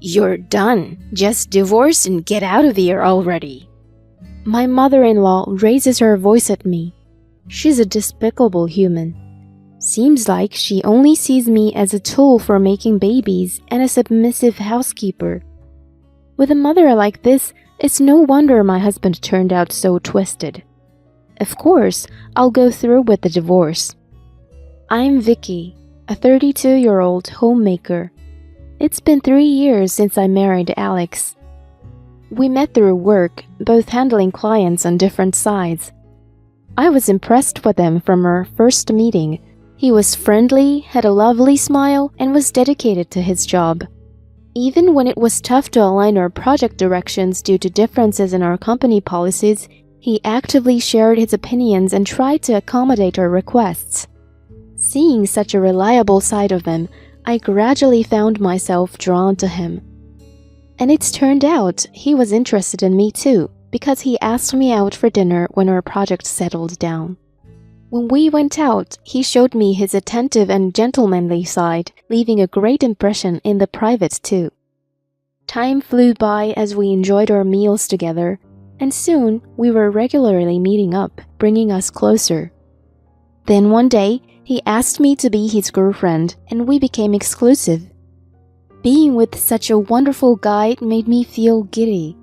You're done. Just divorce and get out of here already. My mother-in-law raises her voice at me. She's a despicable human. Seems like she only sees me as a tool for making babies and a submissive housekeeper. With a mother like this, it's no wonder my husband turned out so twisted. Of course, I'll go through with the divorce. I'm Vicky, a 32-year-old homemaker. It's been 3 years since I married Alex. We met through work, both handling clients on different sides. I was impressed with him from our first meeting. He was friendly, had a lovely smile, and was dedicated to his job. Even when it was tough to align our project directions due to differences in our company policies, he actively shared his opinions and tried to accommodate our requests. Seeing such a reliable side of him, I gradually found myself drawn to him. And it's turned out he was interested in me too, because he asked me out for dinner when our project settled down. When we went out, he showed me his attentive and gentlemanly side, leaving a great impression in the private too. Time flew by as we enjoyed our meals together, and soon we were regularly meeting up, bringing us closer. Then one day, he asked me to be his girlfriend, and we became exclusive. Being with such a wonderful guy made me feel giddy.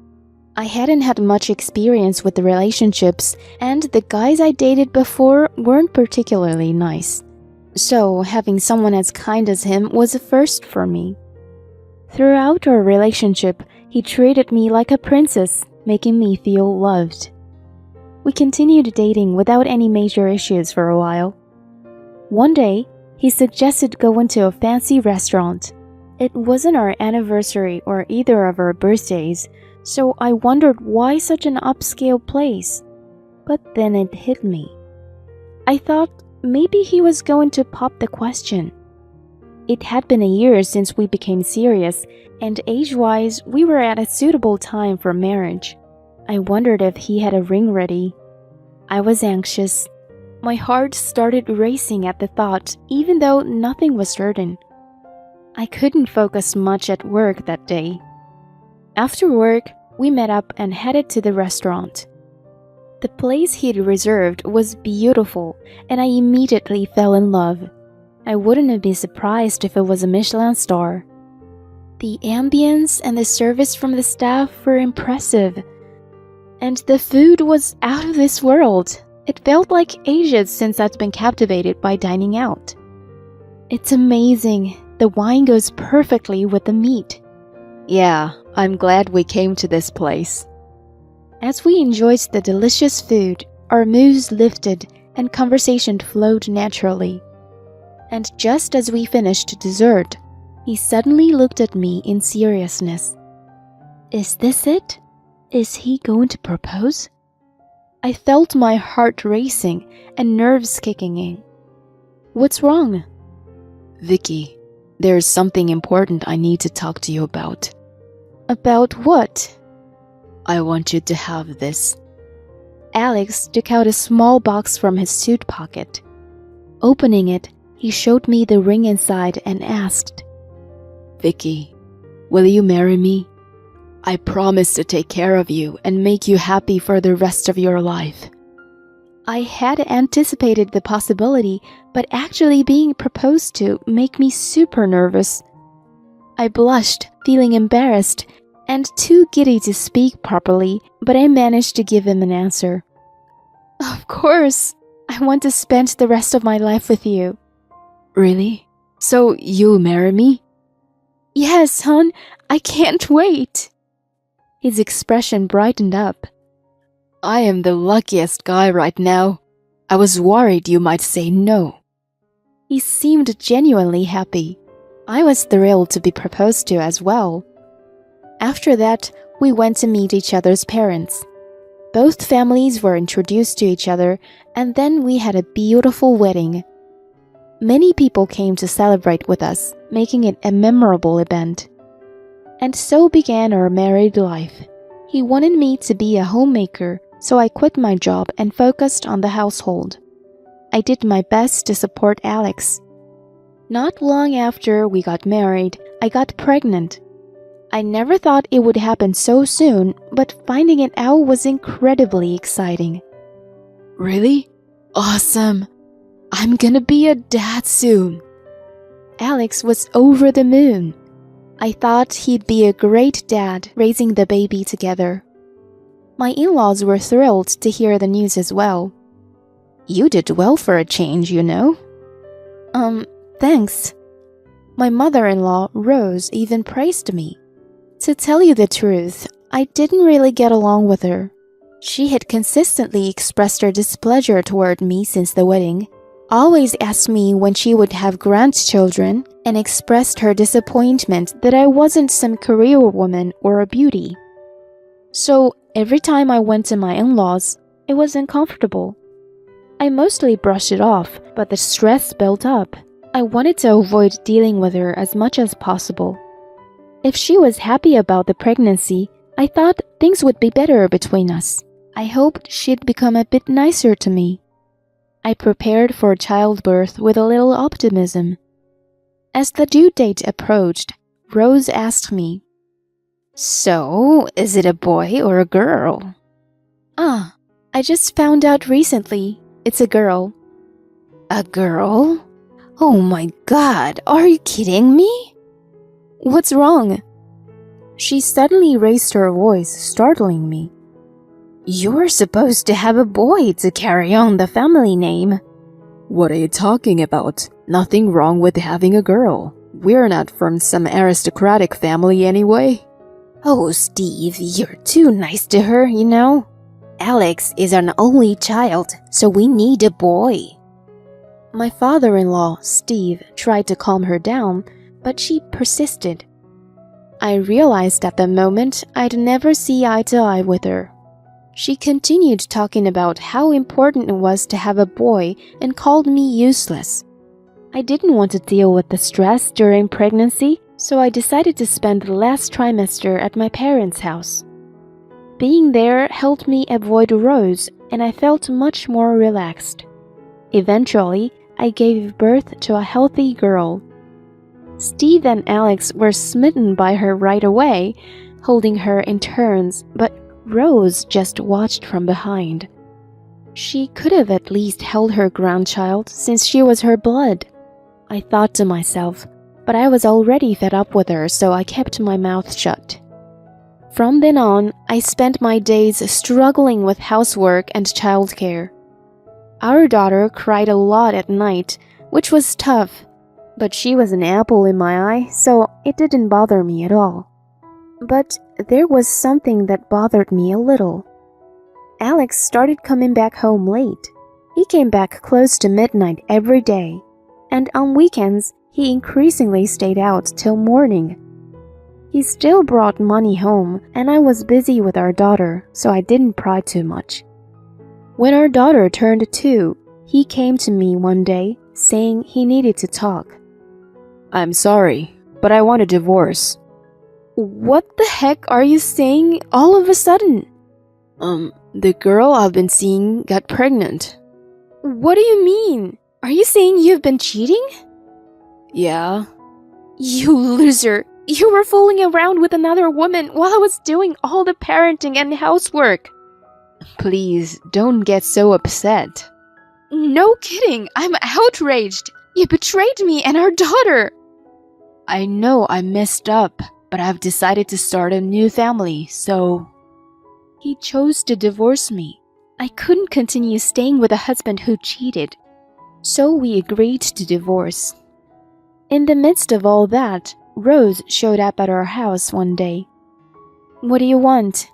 I hadn't had much experience with the relationships, and the guys I dated before weren't particularly nice. So having someone as kind as him was a first for me. Throughout our relationship, he treated me like a princess, making me feel loved. We continued dating without any major issues for a while. One day, he suggested going to a fancy restaurant. It wasn't our anniversary or either of our birthdays, so I wondered why such an upscale place. But then it hit me. I thought maybe he was going to pop the question. It had been a year since we became serious, and age-wise, we were at a suitable time for marriage. I wondered if he had a ring ready. I was anxious. My heart started racing at the thought, even though nothing was certain. I couldn't focus much at work that day. After work, we met up and headed to the restaurant. The place he'd reserved was beautiful, and I immediately fell in love. I wouldn't have been surprised if it was a Michelin star. The ambience and the service from the staff were impressive, and the food was out of this world. It felt like ages since I'd been captivated by dining out. It's amazing. The wine goes perfectly with the meat. Yeah, I'm glad we came to this place. As we enjoyed the delicious food, our moods lifted and conversation flowed naturally. And just as we finished dessert, he suddenly looked at me in seriousness. Is this it? Is he going to propose? I felt my heart racing and nerves kicking in. What's wrong? Vicky, there's something important I need to talk to you about. About what? I want you to have this. Alex took out a small box from his suit pocket. Opening it, he showed me the ring inside and asked, Vicky, will you marry me? I promise to take care of you and make you happy for the rest of your life. I had anticipated the possibility, but actually being proposed to made me super nervous. I blushed, feeling embarrassed, and too giddy to speak properly, but I managed to give him an answer. Of course, I want to spend the rest of my life with you. Really? So you'll marry me? Yes, hon, I can't wait. His expression brightened up. I am the luckiest guy right now. I was worried you might say no. He seemed genuinely happy. I was thrilled to be proposed to as well. After that, we went to meet each other's parents. Both families were introduced to each other, and then we had a beautiful wedding. Many people came to celebrate with us, making it a memorable event. And so began our married life. He wanted me to be a homemaker, so I quit my job and focused on the household. I did my best to support Alex. Not long after we got married, I got pregnant. I never thought it would happen so soon, but finding it out was incredibly exciting. Really? Awesome. I'm gonna be a dad soon. Alex was over the moon. I thought he'd be a great dad raising the baby together. My in-laws were thrilled to hear the news as well. You did well for a change, you know. Thanks. My mother-in-law, Rose, even praised me. To tell you the truth, I didn't really get along with her. She had consistently expressed her displeasure toward me since the wedding, always asked me when she would have grandchildren, and expressed her disappointment that I wasn't some career woman or a beauty. So every time I went to my in-laws, it was uncomfortable. I mostly brushed it off, but the stress built up. I wanted to avoid dealing with her as much as possible. If she was happy about the pregnancy, I thought things would be better between us. I hoped she'd become a bit nicer to me. I prepared for childbirth with a little optimism. As the due date approached, Rose asked me, "So, is it a boy or a girl?" I just found out recently. It's a girl. A girl? Oh my God, are you kidding me? What's wrong? She suddenly raised her voice, startling me. You're supposed to have a boy to carry on the family name. What are you talking about? Nothing wrong with having a girl. We're not from some aristocratic family anyway. Oh, Steve, you're too nice to her, you know. Alex is an only child, so we need a boy. My father-in-law, Steve, tried to calm her down, but she persisted. I realized at the moment I'd never see eye to eye with her. She continued talking about how important it was to have a boy and called me useless. I didn't want to deal with the stress during pregnancy, so I decided to spend the last trimester at my parents' house. Being there helped me avoid Rose, and I felt much more relaxed. Eventually, I gave birth to a healthy girl. Steve and Alex were smitten by her right away, holding her in turns, but Rose just watched from behind. She could have at least held her grandchild since she was her blood. I thought to myself, but I was already fed up with her, so I kept my mouth shut. From then on, I spent my days struggling with housework and childcare. Our daughter cried a lot at night, which was tough, but she was an apple in my eye, so it didn't bother me at all. But there was something that bothered me a little. Alex started coming back home late. He came back close to midnight every day, and on weekends, he increasingly stayed out till morning. He still brought money home, and I was busy with our daughter, so I didn't pry too much. When our daughter turned 2, he came to me one day, saying he needed to talk. I'm sorry, but I want a divorce. What the heck are you saying all of a sudden? The girl I've been seeing got pregnant. What do you mean? Are you saying you've been cheating? Yeah. You loser! You were fooling around with another woman while I was doing all the parenting and housework. Please, don't get so upset. No kidding, I'm outraged. You betrayed me and our daughter. I know I messed up, but I've decided to start a new family, so... He chose to divorce me. I couldn't continue staying with a husband who cheated. So we agreed to divorce. In the midst of all that, Rose showed up at our house one day. What do you want?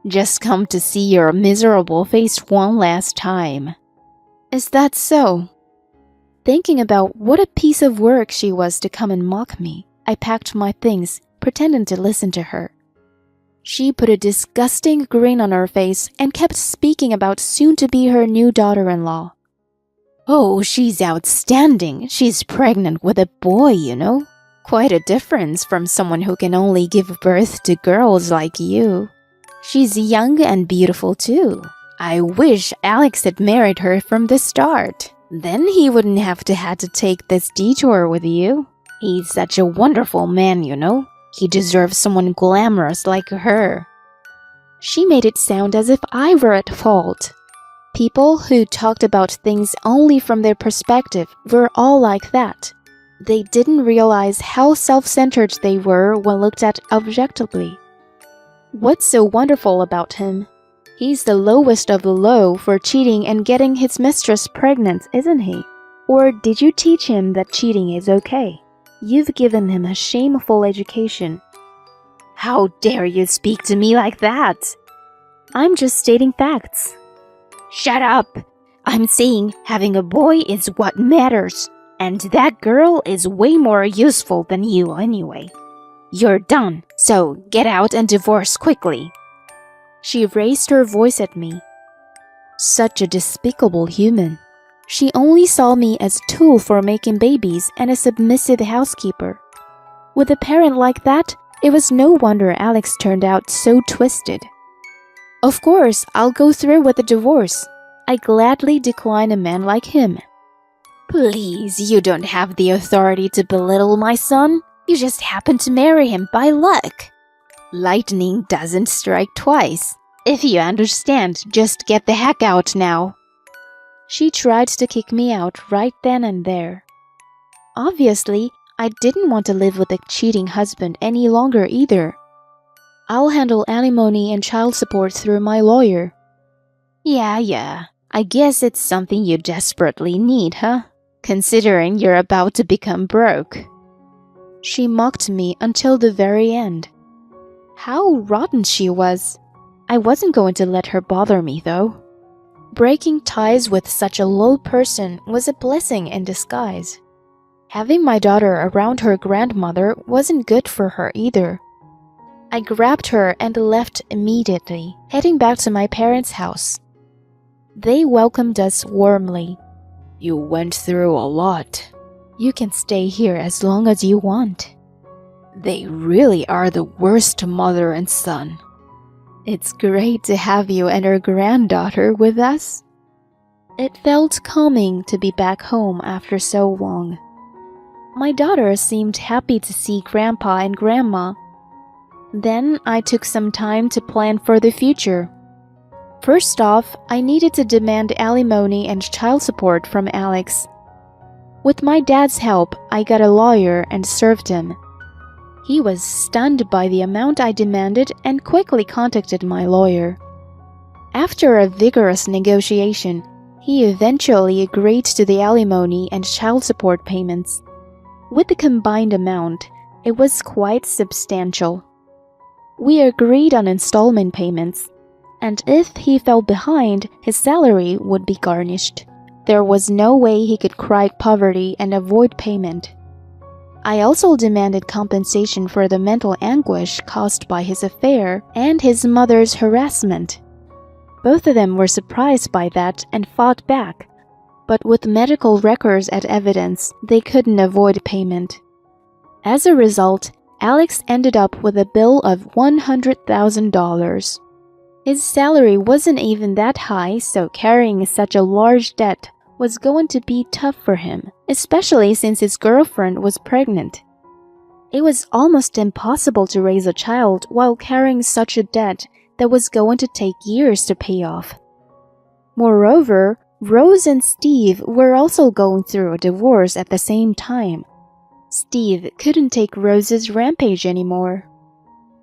Just come to see your miserable face one last time. Is that so? Thinking about what a piece of work she was to come and mock me, I packed my things, pretending to listen to her. She put a disgusting grin on her face and kept speaking about soon-to-be her new daughter-in-law. Oh, she's outstanding. She's pregnant with a boy, you know. Quite a difference from someone who can only give birth to girls like you. She's young and beautiful too. I wish Alex had married her from the start. Then he wouldn't have to take this detour with you. He's such a wonderful man, you know. He deserves someone glamorous like her. She made it sound as if I were at fault. People who talked about things only from their perspective were all like that. They didn't realize how self-centered they were when looked at objectively. What's so wonderful about him? He's the lowest of the low for cheating and getting his mistress pregnant, isn't he? Or did you teach him that cheating is okay? You've given him a shameful education. How dare you speak to me like that? I'm just stating facts. Shut up! I'm saying having a boy is what matters, and that girl is way more useful than you anyway. You're done, so get out and divorce quickly. She raised her voice at me. Such a despicable human. She only saw me as a tool for making babies and a submissive housekeeper. With a parent like that, it was no wonder Alex turned out so twisted. Of course, I'll go through with the divorce. I gladly decline a man like him. Please, you don't have the authority to belittle my son. You just happened to marry him by luck. Lightning doesn't strike twice. If you understand, just get the heck out now. She tried to kick me out right then and there. Obviously, I didn't want to live with a cheating husband any longer either. I'll handle alimony and child support through my lawyer. Yeah, I guess it's something you desperately need, huh? Considering you're about to become broke. She mocked me until the very end. How rotten she was. I wasn't going to let her bother me, though. Breaking ties with such a low person was a blessing in disguise. Having my daughter around her grandmother wasn't good for her either. I grabbed her and left immediately, heading back to my parents' house. They welcomed us warmly. You went through a lot. You can stay here as long as you want. They really are the worst mother and son. It's great to have you and our granddaughter with us. It felt calming to be back home after so long. My daughter seemed happy to see Grandpa and Grandma. Then I took some time to plan for the future. First off, I needed to demand alimony and child support from Alex. With my dad's help, I got a lawyer and served him. He was stunned by the amount I demanded and quickly contacted my lawyer. After a vigorous negotiation, he eventually agreed to the alimony and child support payments. With the combined amount, it was quite substantial. We agreed on installment payments, and if he fell behind, his salary would be garnished. There was no way he could cry poverty and avoid payment. I also demanded compensation for the mental anguish caused by his affair and his mother's harassment. Both of them were surprised by that and fought back, but with medical records as evidence, they couldn't avoid payment. As a result, Alex ended up with a bill of $100,000. His salary wasn't even that high, so carrying such a large debt was going to be tough for him, especially since his girlfriend was pregnant. It was almost impossible to raise a child while carrying such a debt that was going to take years to pay off. Moreover, Rose and Steve were also going through a divorce at the same time. Steve couldn't take Rose's rampage anymore.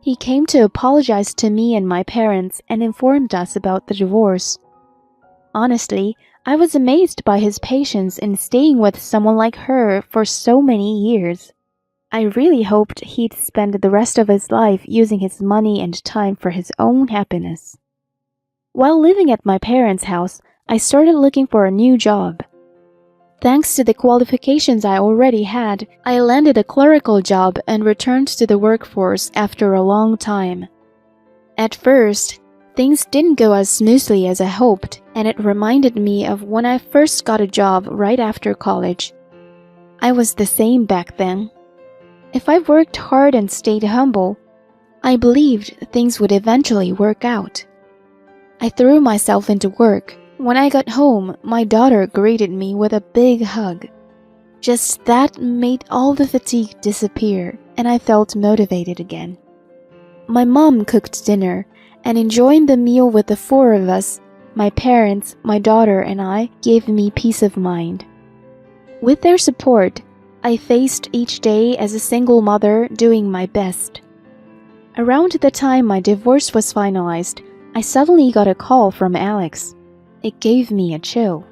He came to apologize to me and my parents and informed us about the divorce. Honestly, I was amazed by his patience in staying with someone like her for so many years. I really hoped he'd spend the rest of his life using his money and time for his own happiness. While living at my parents' house, I started looking for a new job. Thanks to the qualifications I already had, I landed a clerical job and returned to the workforce after a long time. At first, things didn't go as smoothly as I hoped, and it reminded me of when I first got a job right after college. I was the same back then. If I worked hard and stayed humble, I believed things would eventually work out. I threw myself into work. When I got home, my daughter greeted me with a big hug. Just that made all the fatigue disappear, and I felt motivated again. My mom cooked dinner, and enjoying the meal with the four of us, my parents, my daughter, and I, gave me peace of mind. With their support, I faced each day as a single mother, doing my best. Around the time my divorce was finalized, I suddenly got a call from Alex. It gave me a chill.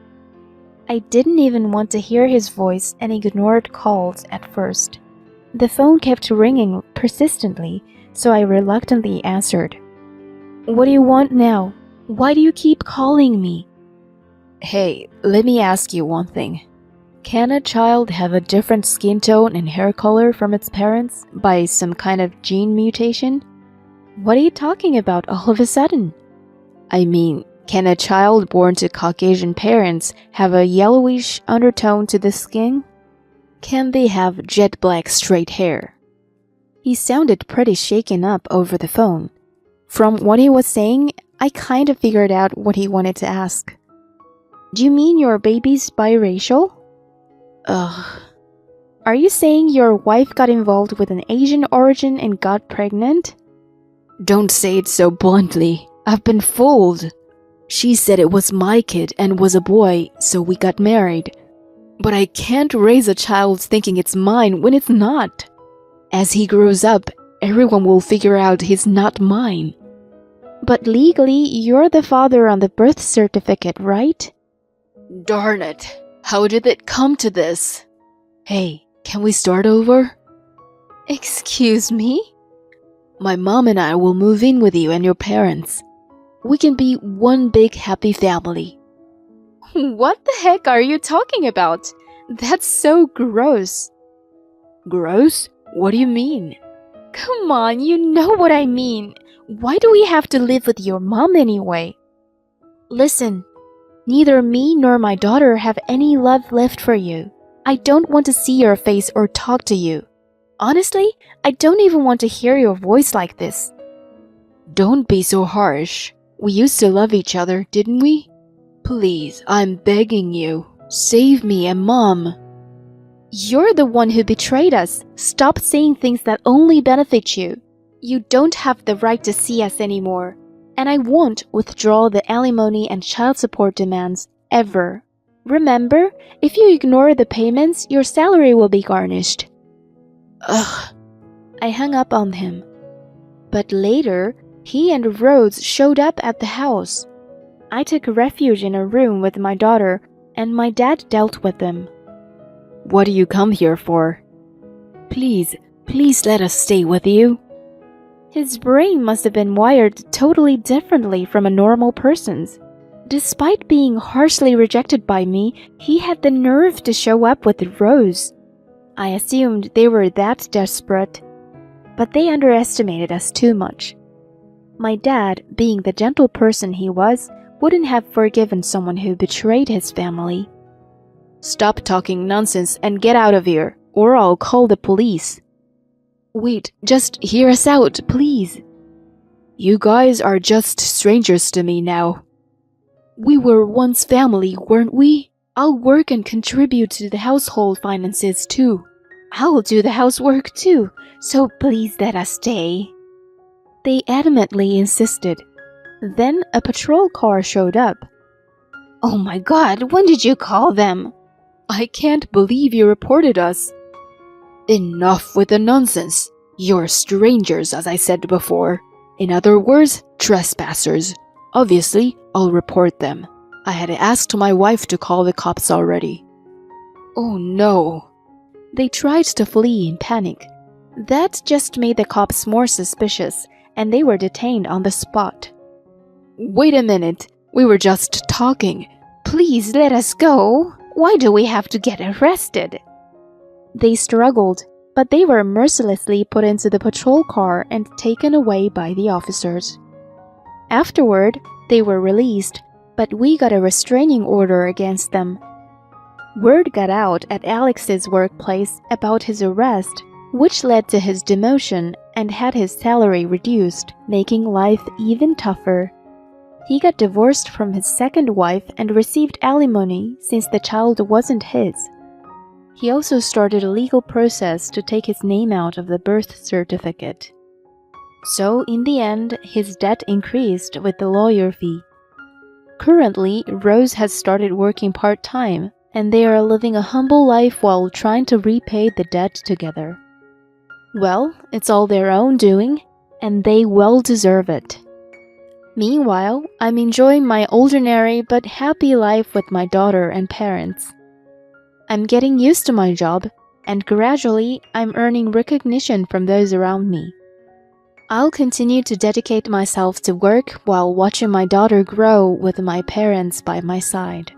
I didn't even want to hear his voice and ignored calls at first. The phone kept ringing persistently, so I reluctantly answered. "What do you want now? Why do you keep calling me?" Hey, let me ask you one thing. Can a child have a different skin tone and hair color from its parents by some kind of gene mutation? What are you talking about all of a sudden? I mean, can a child born to Caucasian parents have a yellowish undertone to the skin? Can they have jet black straight hair? He sounded pretty shaken up over the phone. From what he was saying, I kind of figured out what he wanted to ask. "Do you mean your baby's biracial?" Ugh. "Are you saying your wife got involved with an Asian origin and got pregnant?" Don't say it so bluntly. I've been fooled. She said it was my kid and was a boy, so we got married. But I can't raise a child thinking it's mine when it's not. As he grows up, everyone will figure out he's not mine. But legally, you're the father on the birth certificate, right? Darn it. How did it come to this? Hey, can we start over? Excuse me? My mom and I will move in with you and your parents. We can be one big happy family. What the heck are you talking about? That's so gross. Gross? What do you mean? Come on, you know what I mean. Why do we have to live with your mom anyway? Listen, neither me nor my daughter have any love left for you. I don't want to see your face or talk to you. Honestly, I don't even want to hear your voice like this. Don't be so harsh. We used to love each other, didn't we? Please, I'm begging you. Save me and Mom. You're the one who betrayed us. Stop saying things that only benefit you. You don't have the right to see us anymore. And I won't withdraw the alimony and child support demands, ever. Remember, if you ignore the payments, your salary will be garnished. Ugh. I hung up on him. But later, he and Rhodes showed up at the house. I took refuge in a room with my daughter, and my dad dealt with them. What do you come here for? Please let us stay with you. His brain must have been wired totally differently from a normal person's. Despite being harshly rejected by me, he had the nerve to show up with Rose. I assumed they were that desperate, but they underestimated us too much. My dad, being the gentle person he was, wouldn't have forgiven someone who betrayed his family. Stop talking nonsense and get out of here, or I'll call the police. Wait, just hear us out, please. You guys are just strangers to me now. We were once family, weren't we? I'll work and contribute to the household finances too. I'll do the housework too, so please let us stay. They adamantly insisted. Then a patrol car showed up. Oh my God, when did you call them? I can't believe you reported us. Enough with the nonsense. You're strangers, as I said before. In other words, trespassers. Obviously, I'll report them. I had asked my wife to call the cops already. Oh no. They tried to flee in panic. That just made the cops more suspicious, and they were detained on the spot. Wait a minute. We were just talking. Please let us go. Why do we have to get arrested? They struggled, but they were mercilessly put into the patrol car and taken away by the officers. Afterward, they were released, but we got a restraining order against them. Word got out at Alex's workplace about his arrest, which led to his demotion and had his salary reduced, making life even tougher. He got divorced from his second wife and received alimony since the child wasn't his. He also started a legal process to take his name out of the birth certificate. So, in the end, his debt increased with the lawyer fee. Currently, Rose has started working part-time, and they are living a humble life while trying to repay the debt together. Well, it's all their own doing, and they well deserve it. Meanwhile, I'm enjoying my ordinary but happy life with my daughter and parents. I'm getting used to my job, and gradually I'm earning recognition from those around me. I'll continue to dedicate myself to work while watching my daughter grow with my parents by my side.